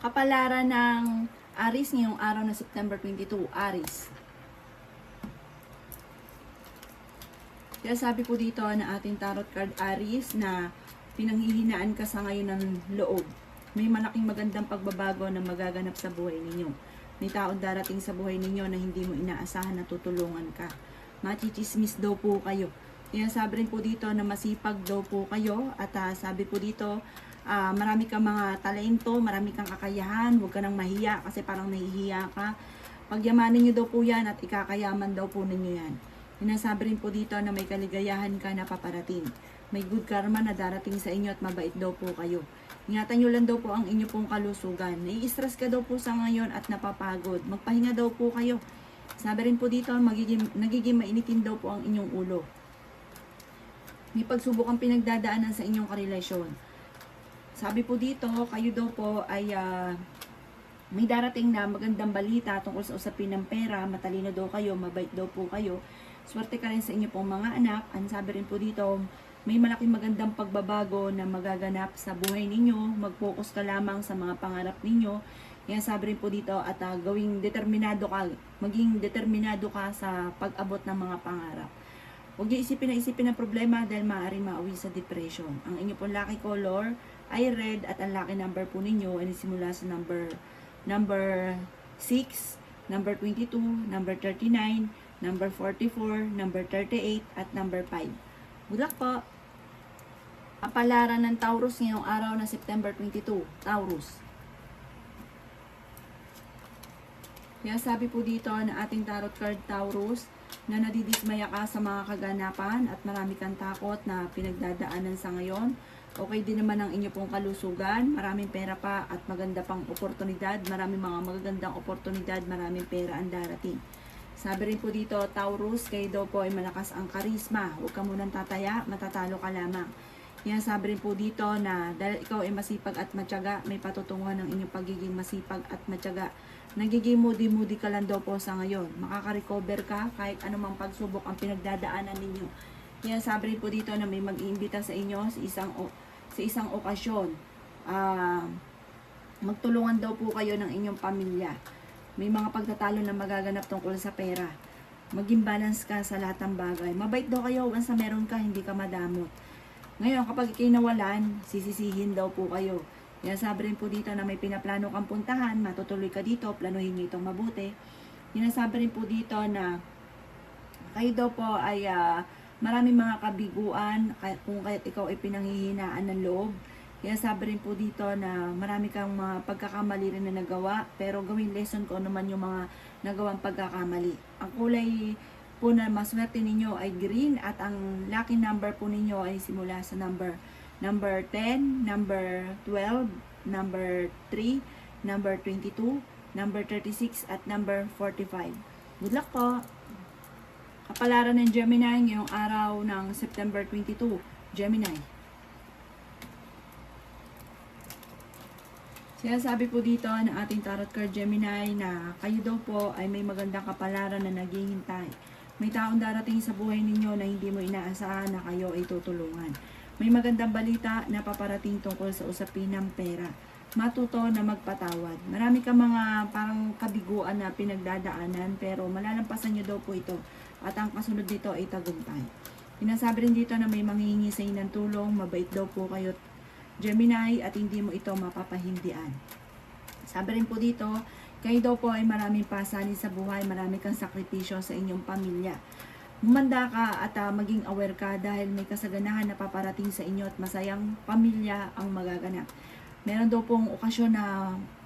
Kapalaran ng Aries ngayong araw na September 22, Aries. Kaya sabi po dito na ating tarot card Aries na pinanghihinaan ka sa ngayon ng loob. May malaking magandang pagbabago na magaganap sa buhay ninyo. May taong darating sa buhay ninyo na hindi mo inaasahan na tutulungan ka. Machichismis daw po kayo. Kaya sabi rin po dito na masipag daw po kayo at sabi po dito marami kang mga talento, marami kang kakayahan, huwag ka nang mahiya kasi parang nahihiya ka. Pagyamanin nyo daw po yan at ikakayaman daw po ninyo yan. Sinasabi rin po dito na may kaligayahan ka na paparating. May good karma na darating sa inyo at mabait daw po kayo. Ingatan nyo lang daw po ang inyo pong kalusugan. Nai-stress ka daw po sa ngayon at napapagod. Magpahinga daw po kayo. Sabi rin po dito, nagiging mainitin daw po ang inyong ulo. May pagsubok ang pinagdadaanan sa inyong karelasyon. Sabi po dito, kayo daw po ay may darating na magandang balita tungkol sa usapin ng pera, matalino daw kayo, mabait daw po kayo. Swerte ka rin sa inyo pong mga anak. Ang sabi rin po dito, may malaking magandang pagbabago na magaganap sa buhay ninyo. Mag-focus ka lamang sa mga pangarap ninyo. Yan sabi rin po dito at maging determinado ka sa pag-abot ng mga pangarap. Huwag niyo isipin ang problema dahil maaaring mauwi sa depression. Ang inyo pong lucky color ay red at ang lucky number po ninyo ay simula sa number 6, number 22, number 39, number 44, number 38, at number 5. Good luck po! Kapalaran ng Taurus ngayong araw na September 22, Taurus. Kaya sabi po dito na ating tarot card Taurus na nadidismaya ka sa mga kaganapan at marami kang takot na pinagdadaanan sa ngayon. Okay din naman ang inyo pong kalusugan, maraming pera pa at maganda pang oportunidad, maraming mga magagandang oportunidad, maraming pera ang darating. Sabi rin po dito, Taurus, kayo daw po ay malakas ang karisma, huwag ka munang tataya, matatalo ka lamang. Yan sabi rin po dito na dahil ikaw ay masipag at matyaga, may patutunguhan ng inyong pagiging masipag at matyaga. Nagiging moody ka lang daw po sa ngayon. Makaka-recover ka kahit anumang pagsubok ang pinagdadaanan ninyo. Yan sabi rin po dito na may mag-iimbita sa inyo sa isang okasyon. Magtulungan daw po kayo ng inyong pamilya. May mga pagtatalo na magaganap tungkol sa pera. Maging balance ka sa lahat ng bagay. Mabait daw kayo once na meron ka, hindi ka madamot. Ngayon, kapag ikinawalan, sisisihin daw po kayo. Yan sabi rin po dito na may pinaplano kang puntahan, matutuloy ka dito, planuhin nyo itong mabuti. Yan sabi rin po dito na kayo daw po ay maraming mga kabiguan kung kahit ikaw ay pinanghihinaan ng loob. Kaya sabi rin po dito na marami kang mga pagkakamali rin na nagawa, pero gawing lesson ko naman yung mga nagawang pagkakamali. Ang kulay po na maswerte ninyo ay green at ang lucky number po ninyo ay simula sa number 10, number 12, number 3, number 22, number 36 at number 45. Good luck po! Kapalaran ng Gemini ngayong araw ng September 22, Gemini. Kaya sabi po dito ng ating tarot card Gemini na kayo daw po ay may magandang kapalaran na naghihintay. May taong darating sa buhay ninyo na hindi mo inaasahan na kayo ay tutulungan. May magandang balita na paparating tungkol sa usapin ng pera. Matuto na magpatawad. Marami ka mga parang kabiguan na pinagdadaanan pero malalampasan nyo daw po ito. At ang kasunod dito ay tagumpay. Pinasabi rin dito na may manghihingi sa inyo ng tulong, mabait daw po kayo Gemini at hindi mo ito mapapahindian. Sabi rin po dito, kayo daw po ay maraming pasanin sa buhay, marami kang sakripisyo sa inyong pamilya. Humanda ka at maging aware ka dahil may kasaganahan na paparating sa inyo at masayang pamilya ang magaganap. Meron daw pong okasyon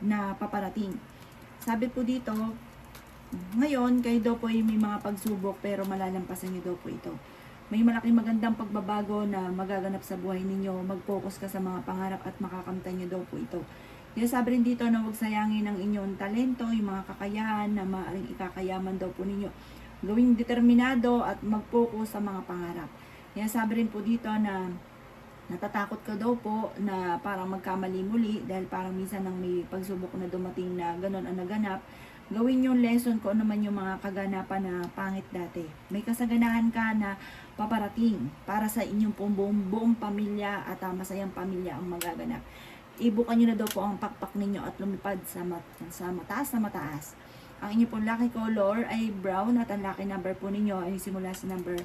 na paparating. Sabi po dito, ngayon, kayo daw po ay may mga pagsubok pero malalampasan niyo daw po ito. May malaking magandang pagbabago na magaganap sa buhay ninyo. Mag-focus ka sa mga pangarap at makakamtan niyo daw po ito. Kaya sabi rin dito na huwag sayangin ang inyong talento, yung mga kakayahan na maaaring ikakayaman daw po ninyo. Gawing determinado at mag-focus sa mga pangarap. Kaya sabi rin po dito na natatakot ka daw po na parang magkamali muli dahil parang minsan nang may pagsubok na dumating na ganon ang naganap. Gawin yung lesson kung ano man yung mga kaganapan na pangit dati. May kasaganahan ka na paparating para sa inyong buong pamilya at masayang pamilya ang magaganap. ibukan nyo na daw po ang pakpak ninyo at lumipad sa mataas na mataas. Ang inyo pong lucky color ay brown at ang lucky number po ninyo ay simula sa number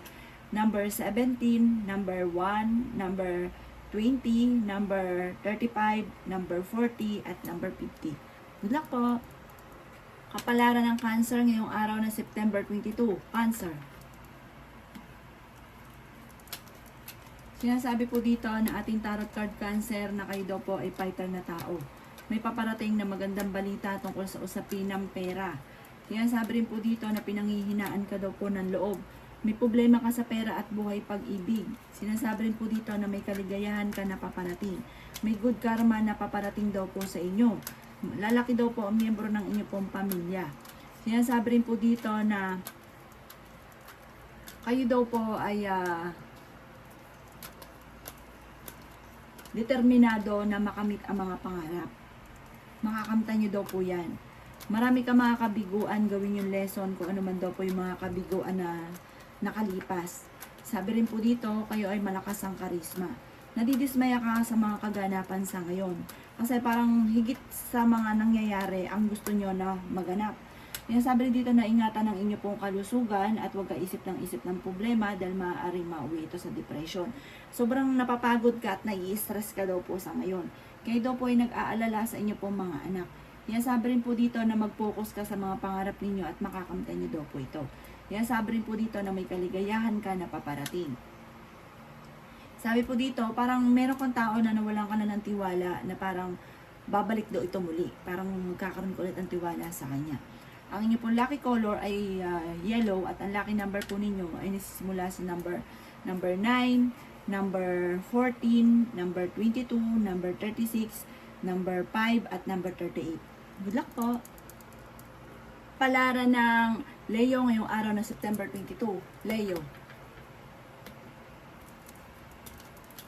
17, number 1, number 20, number 35, number 40, at number 50. Good luck po! Kapalaran ng Cancer ngayong araw na September 22. Cancer. Sinasabi po dito na ating tarot card Cancer na kayo daw po ay fighter na tao. May paparating na magandang balita tungkol sa usapin ng pera. Sinasabi rin po dito na pinanghihinaan ka daw po ng loob. May problema ka sa pera at buhay pag-ibig. Sinasabi rin po dito na may kaligayahan ka na paparating. May good karma na paparating daw po sa inyo. Lalaki daw po ang miyembro ng inyong pong pamilya. Sinasabi rin po dito na kayo daw po ay determinado na makamit ang mga pangarap. Makakamtan nyo daw po yan. Marami ka mga kabiguan, gawin yung lesson kung ano man daw po yung mga kabiguan na nakalipas. Sabi rin po dito, kayo ay malakas ang karisma. Nadidismaya ka sa mga kaganapan sa ngayon. Kasi parang higit sa mga nangyayari ang gusto nyo na maganap. Sabi rin dito na ingatan ng inyo pong kalusugan at huwag ka isip ng problema dahil maaaring mauwi ito sa depression. Sobrang napapagod ka at nai-stress ka daw po sa ngayon. Kayo daw po ay nag-aalala sa inyo pong mga anak. Sabi rin po dito na mag-focus ka sa mga pangarap ninyo at makakamtan nyo daw po ito. Sabi rin po dito na may kaligayahan ka na paparating. Sabi po dito, parang meron kang tao na nawalan ka na ng tiwala na parang babalik daw ito muli. Parang magkakaroon ko ulit ang tiwala sa kanya. Ang inyo pong lucky color ay yellow at ang lucky number po ninyo ay nasisimula sa number 9, number 14, number 22, number 36, number 5, at number 38. Good luck po! Palaran ng Leo ngayong araw na September 22. Leo.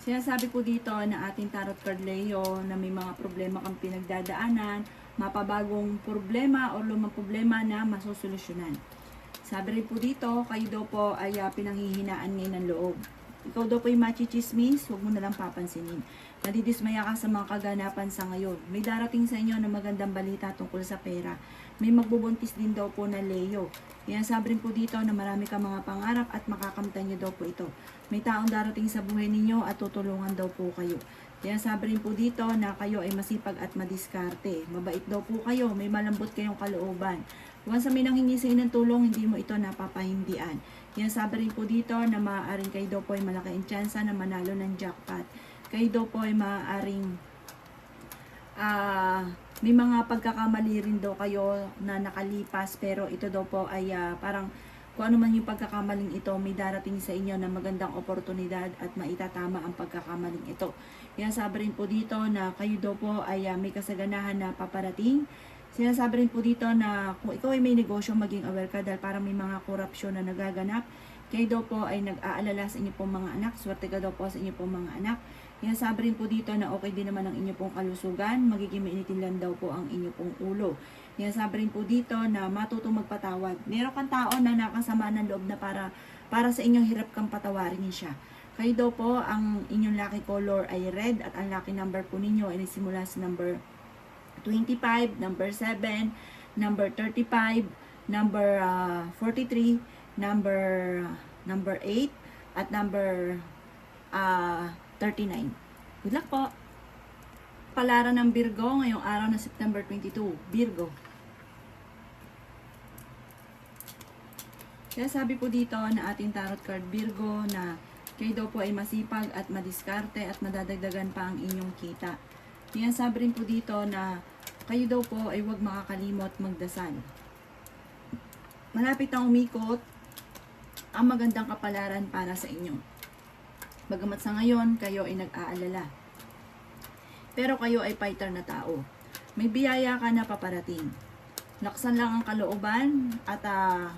Sinasabi po dito na ating tarot card Leo na may mga problema kang pinagdadaanan, mapabagong problema o lumang problema na masusolusyonan. Sabi rin po dito, kayo daw po ay pinanghihinaan ngayon ng loob. Ikaw daw po yung machichismis, huwag mo nalang papansinin. Nadidismaya ka sa mga kaganapan sa ngayon. May darating sa inyo na magandang balita tungkol sa pera. May magbubuntis din daw po na Leo. Sabi rin po dito na marami ka mga pangarap at makakamtan nyo daw po ito. May taong darating sa buhay ninyo at tutulungan daw po kayo. Sabi rin po dito na kayo ay masipag at madiskarte. Mabait daw po kayo, may malambot kayong kalooban. Once may nanghingi sa inyo ng tulong, hindi mo ito napapahindian. Sabi rin po dito na maaaring kayo daw po ay malaki ang tsansa na manalo ng jackpot. Kayo daw po ay maaaring may mga pagkakamali rin daw kayo na nakalipas, pero ito daw po ay parang kung ano man yung pagkakamaling ito, may darating sa inyo na magandang oportunidad at maitatama ang pagkakamaling ito. Sabi rin po dito na kayo daw po ay may kasaganahan na paparating. Sinasabi rin po dito na kung ikaw ay may negosyo, maging aware ka dahil parang may mga korupsyon na nagaganap. Kayo daw po ay nag-aalala sa inyo pong mga anak. Swerte ka daw po sa inyo pong mga anak. Sabi rin po dito na okay din naman ang inyo pong kalusugan. Magiging mainitin lang daw po ang inyo pong ulo. Sabi rin po dito na matutong magpatawad. Meron kang tao na nakasama ng loob na para sa inyong hirap kang patawarin siya. Kayo daw po, ang inyong lucky color ay red at ang lucky number po ninyo ay nagsimula sa number 25, number 7, number 35, number 43, number 8, at number 39. Good luck po! Palaran ng Virgo ngayong araw na September 22. Virgo. Kaya sabi po dito na ating tarot card Virgo na kayo daw po ay masipag at madiskarte at madadagdagan pa ang inyong kita. Sabi rin po dito na kayo daw po ay huwag makakalimot magdasal. Malapit na umikot ang magandang kapalaran para sa inyo. Bagamat sa ngayon, kayo ay nag-aalala. Pero kayo ay fighter na tao. May biyaya ka na paparating. Laksan lang ang kalooban at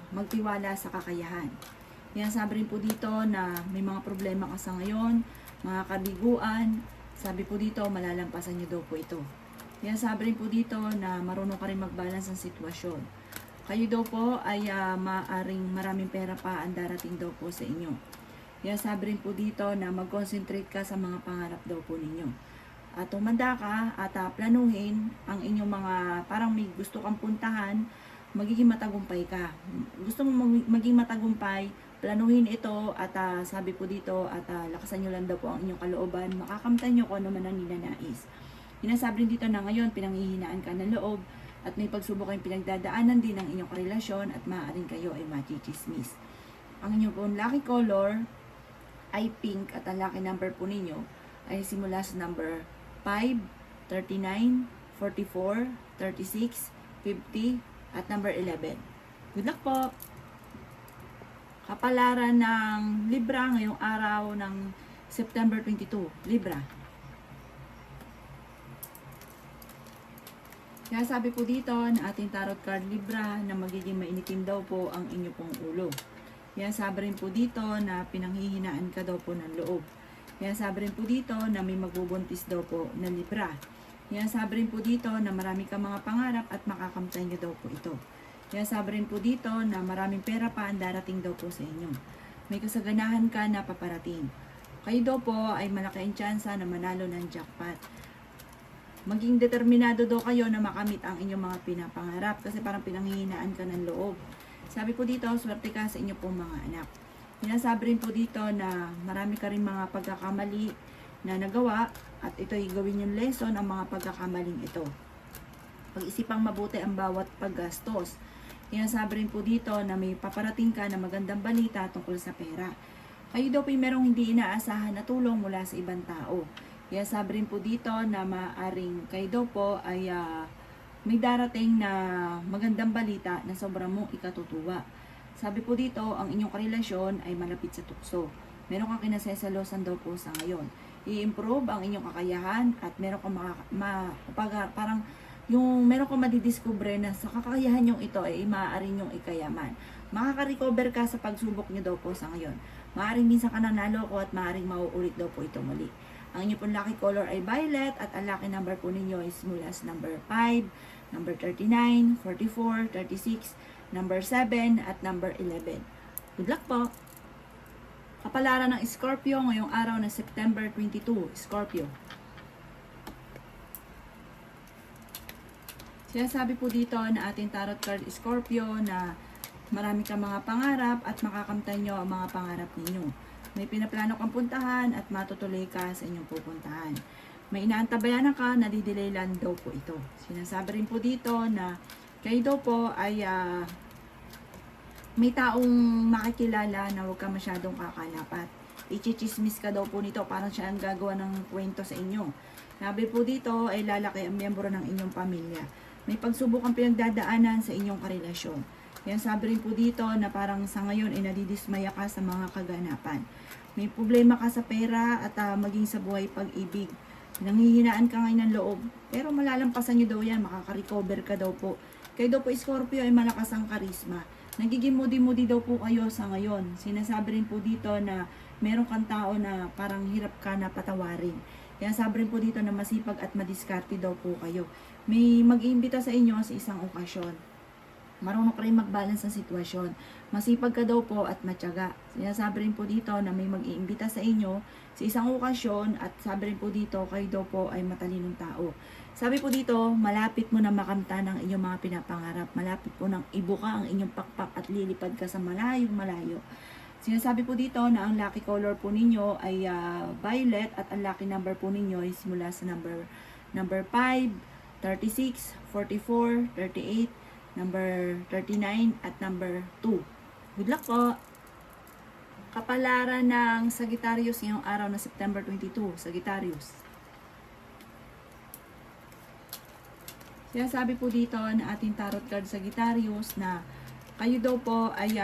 magtiwala sa kakayahan. Sabi rin po dito na may mga problema ka sa ngayon, mga kabiguan. Sabi po dito, malalampasan nyo daw po ito. Sabi rin po dito na marunong ka rin mag-balance ang sitwasyon. Kayo daw po ay maaring maraming pera pa ang darating daw po sa inyo. Sabi rin po dito na mag-concentrate ka sa mga pangarap daw po ninyo. at tumanda ka at planuhin ang inyong mga parang may gusto kang puntahan, magiging matagumpay ka. Gusto mo maging matagumpay, planuhin ito at sabi po dito at lakasan nyo lang daw po ang inyong kalooban, makakamtan nyo kung ano man ang ninanais. Sinasabi rin dito na ngayon pinanghihinaan ka ng loob at may pagsubok kayong pinagdadaanan din ng inyong karelasyon at maaaring kayo ay machichismis. Ang inyong pong lucky color ay pink at ang lucky number po ninyo ay simula sa number 5, 39, 44, 36, 50 at number 11. Good luck po! Kapalaran ng Libra ngayong araw ng September 22. Libra. Kaya sabi po dito na ating tarot card Libra na magiging mainitim daw po ang inyo pong ulo. Kaya sabi rin po dito na pinanghihinaan ka daw po ng loob. Kaya sabi rin po dito na may magbubuntis daw po na Libra. Kaya sabi rin po dito na marami kang mga pangarap at makakamtan nyo daw po ito. Kaya sabi rin po dito na maraming pera pa ang darating daw po sa inyo. May kasaganahan ka na paparating. Kayo daw po ay malaki ang tsansa na manalo ng jackpot. Maging determinado daw kayo na makamit ang inyong mga pinapangarap kasi parang pinanghihinaan ka ng loob. Sabi po dito, swerte ka sa inyo pong mga anak. Sinasabi rin po dito na marami ka rin mga pagkakamali na nagawa at ito'y gawin yung lesson ang mga pagkakamaling ito. Pag-isipang mabuti ang bawat paggastos. Sinasabi rin po dito na may paparating ka na magandang balita tungkol sa pera. Kayo daw po merong hindi inaasahan na tulong mula sa ibang tao. Kaya sabi rin po dito na maaring kayo daw po ay may darating na magandang balita na sobrang mong ikatutuwa. Sabi po dito, ang inyong karelasyon ay malapit sa tukso. Meron kang kinasesalosan daw po sa ngayon. I-improve ang inyong kakayahan at meron kang parang yung meron kang madidiscover na sa kakayahan yung ito ay maaari yung ikayaman. Makaka-recover ka sa pagsubok nyo daw po sa ngayon. Maaring minsan ka nanalo ko at maaring mauulit daw po ito muli. Ang inyong pong lucky color ay violet at ang lucky number po ninyo is mula sa number 5, number 39, 44, 36, number 7 at number 11. Good luck po! Kapalaran ng Scorpio ngayong araw na September 22, Scorpio. Sinasabi po dito na ating tarot card Scorpio na marami kang mga pangarap at makakamtan nyo ang mga pangarap ninyo. May pinaplano kang puntahan at matutuloy ka sa inyong pupuntahan. May inaantabayanan ka, nadidelay lang daw po ito. Sinasabi rin po dito na kayo daw po ay may taong makikilala na huwag ka masyadong kakalapat. Ichichismis ka daw po nito, parang siya ang gagawa ng kwento sa inyo. Sabi po dito ay lalaki ang miyembro ng inyong pamilya. May pagsubok ang pinagdadaanan sa inyong karelasyon. Yan sabi rin po dito na parang sa ngayon ay nadidismaya ka sa mga kaganapan. May problema ka sa pera at maging sa buhay pag-ibig. Nanghihinaan ka ngayon ng loob. Pero malalampasan nyo daw yan, makaka-recover ka daw po. Kayo daw po Scorpio ay malakas ang karisma. Nagiging moody-moody daw po kayo sa ngayon. Sinasabi rin po dito na meron kang tao na parang hirap ka na patawarin. Kaya sabi rin po dito na masipag at madiskarte daw po kayo. May mag-iimbita sa inyo sa isang okasyon. Marunong ka rin mag-balance ng sitwasyon. Masipag ka daw po at matyaga. Sinasabi rin po dito na may mag-iimbita sa inyo sa isang okasyon at sabi rin po dito kayo daw po ay matalinong tao. Sabi po dito, malapit mo na makamtan ang inyong mga pinapangarap. Malapit po nang ibuka ang inyong pakpak at lilipad ka sa malayo. Sinasabi po dito na ang lucky color po ninyo ay violet at ang lucky number po ninyo is mula sa number 5, 36, 44, 38, number 39 at number 2. Good luck po! Kapalaran ng Sagittarius ngayong araw na September 22, Sagittarius. Sinasabi po dito na ating tarot card Sagittarius na kayo daw po ay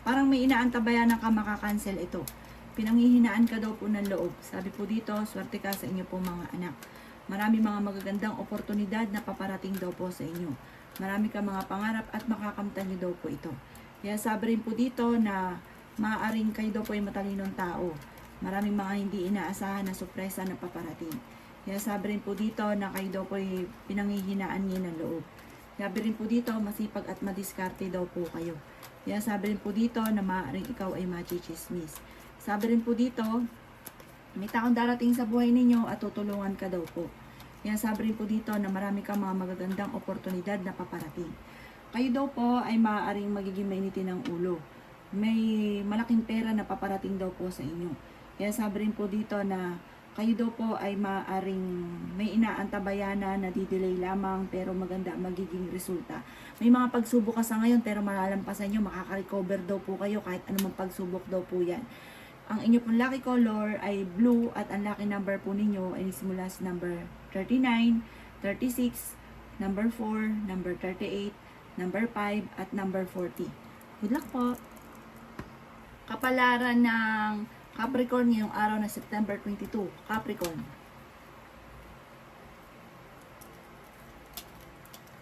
parang may inaantabayan na ka makakancel ito. Pinanghihinaan ka daw po ng loob. Sabi po dito, swerte ka sa inyo po mga anak. Marami mga magagandang oportunidad na paparating daw po sa inyo. Marami ka mga pangarap at makakamtan nyo daw po ito. Kaya sabi rin po dito na maaaring kayo daw po ay matalinong tao. Maraming mga hindi inaasahan na sorpresa na paparating. Kaya sabi rin po dito na kayo daw po ay pinanghihinaan niyo ng loob. Sabi rin po dito, masipag at madiskarte daw po kayo. Kaya sabi rin po dito na maaaring ikaw ay machichismis. Sabi rin po dito May taong darating sa buhay ninyo at tutulungan ka daw po. Kaya sabi rin po dito na marami kang mga magagandang oportunidad na paparating. Kayo daw po ay maaaring magiging mainitin ng ulo. May malaking pera na paparating daw po sa inyo. Kaya sabi rin po dito na kayo daw po ay maaaring may inaantabayanan na didelay lamang pero maganda magiging resulta. May mga pagsubok ka sa ngayon pero malalampasan nyo, makaka-recover daw po kayo kahit anumang pagsubok daw po yan. Ang inyo pong lucky color ay blue at ang lucky number po ninyo ay simula sa number 39, 36, number 4, number 38, number 5, at number 40. Good luck po! Kapalaran ng Capricorn ngayong araw na September 22. Capricorn.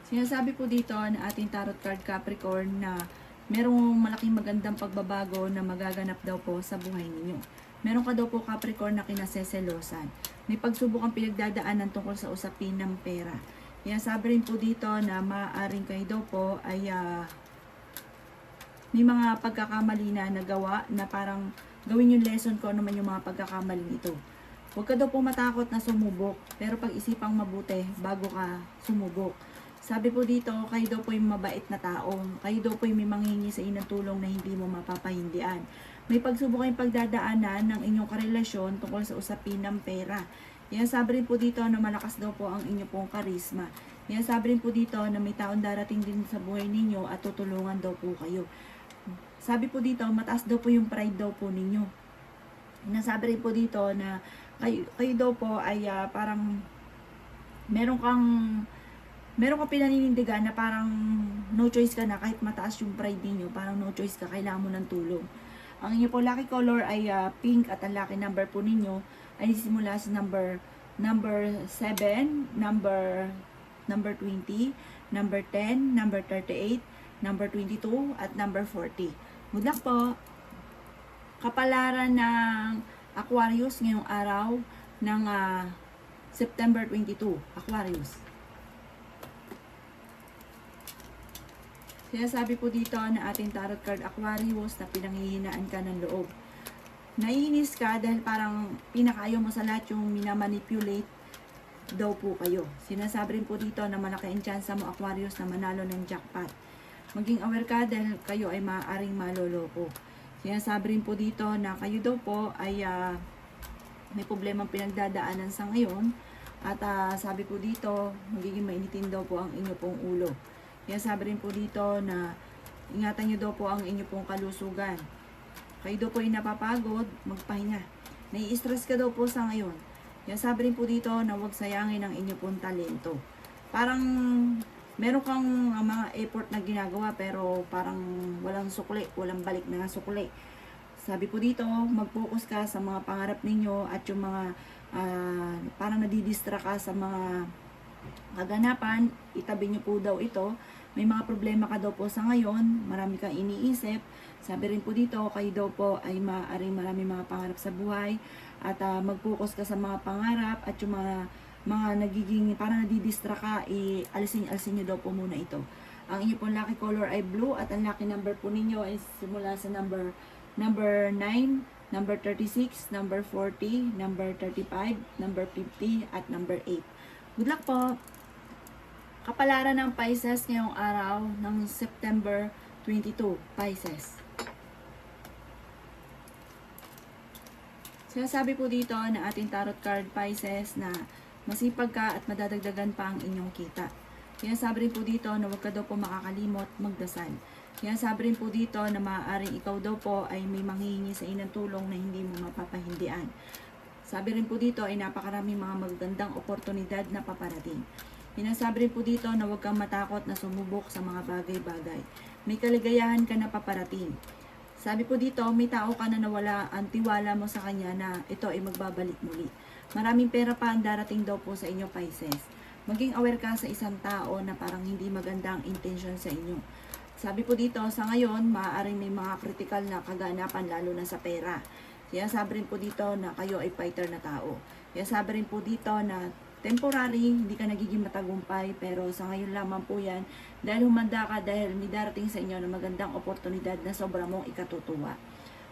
Sinasabi po dito na ating tarot card Capricorn na merong malaking magandang pagbabago na magaganap daw po sa buhay ninyo. Meron ka daw po Capricorn na kinaseselosan. May pagsubok ang pinagdadaanan tungkol sa usapin ng pera. Kaya sabi rin po dito na maaaring kayo daw po ay may mga pagkakamali na nagawa na parang gawin yung lesson ko naman yung mga pagkakamaling ito. Huwag ka daw po matakot na sumubok, pero pag-isipang mabuti bago ka sumubok. Sabi po dito, kayo daw po yung mabait na tao. Kayo daw po yung may manghingi sa inang tulong na hindi mo mapapahindian. May pagsubok kayong pagdadaanan ng inyong karelasyon tungkol sa usapin ng pera. Yan sabi rin po dito na malakas daw po ang inyong pong karisma. Yan sabi rin po dito na may taon darating din sa buhay ninyo at tutulungan daw po kayo. Sabi po dito, mataas daw po yung pride daw po ninyo. Nasabi rin po dito na kayo daw po ay parang meron kang pinaninindigan na parang no choice ka na kahit mataas yung pride ninyo, parang no choice ka, kailangan mo ng tulong. Ang inyo po lucky color ay pink at ang lucky number po ninyo ay simula sa number 7, number 20, number 10, number 38, number 22, at number 40. Good luck po! Kapalaran ng Aquarius ngayong araw ng September 22. Aquarius. Sinasabi po dito na ating tarot card Aquarius na pinanghihinaan ka ng loob. Naiinis ka dahil parang pinakaayaw mo sa lahat yung minamanipulate daw po kayo. Sinasabi rin po dito na malaki ang chance mo Aquarius na manalo ng jackpot. Maging aware ka dahil kayo ay maaaring maloloko. Sinasabi rin po dito na kayo daw po ay may problemang pinagdadaanan sa ngayon. At sabi po dito, magiging mainitin daw po ang inyo pong ulo. Kaya sabi rin po dito na ingatan nyo daw po ang inyo pong kalusugan. Kayo daw po ay napapagod, magpahinga. Nai-stress ka daw po sa ngayon. Kaya sabi rin po dito na huwag sayangin ang inyo pong talento. Parang meron kang mga effort na ginagawa pero parang walang sukli, walang balik na sukli. Sabi po dito, mag-focus ka sa mga pangarap ninyo at yung mga parang nadidistra ka sa mga kaganapan, itabi nyo po daw ito. May mga problema ka daw po sa ngayon, marami kang iniisip. Sabi rin po dito, kayo daw po ay maaaring marami mga pangarap sa buhay at mag-focus ka sa mga pangarap at yung mga nagiging parang nadidistra ka, alisin nyo daw po muna ito. Ang inyo pong lucky color ay blue at ang lucky number po ninyo ay simula sa number 9, number 36, number 40, number 35, number 50, at number 8. Good luck po! Kapalaran ng Pisces ngayong araw ng September 22, Pisces. Sinasabi po dito na ating tarot card Pisces na masipag ka at madadagdagan pa ang inyong kita. Kaya sabi rin po dito na huwag ka daw po makakalimot magdasal. Kaya sabi rin po dito na maaaring ikaw daw po ay may manghihingi sa inang tulong na hindi mo mapapahindian. Sabi rin po dito ay napakaraming mga magagandang oportunidad na paparating. Sinasabi rin po dito na huwag kang matakot na sumubok sa mga bagay-bagay. May kaligayahan ka na paparating. Sabi po dito, may tao ka na nawala ang tiwala mo sa kanya na ito ay magbabalik muli. Maraming pera pa ang darating daw po sa inyo, Pisces. Maging aware ka sa isang tao na parang hindi magandang intention sa inyo. Sabi po dito, sa ngayon, maaaring may mga critical na kaganapan lalo na sa pera. Kaya sabi rin po dito na kayo ay fighter na tao. Kaya sabi rin po dito na temporary, hindi ka nagiging matagumpay, pero sa ngayon lamang po yan, dahil humanda ka, dahil may darating sa inyo na magandang oportunidad na sobra mong ikatutuwa.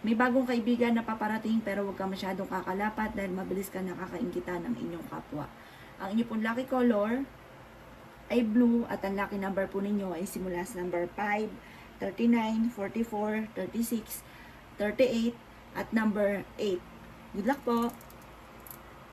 May bagong kaibigan na paparating pero huwag ka masyadong kakalapat dahil mabilis ka nakakainggitan ng inyong kapwa. Ang inyong pong lucky color ay blue at ang lucky number po ninyo ay simula sa number 5, 39, 44, 36, 38 at number 8. Good luck po!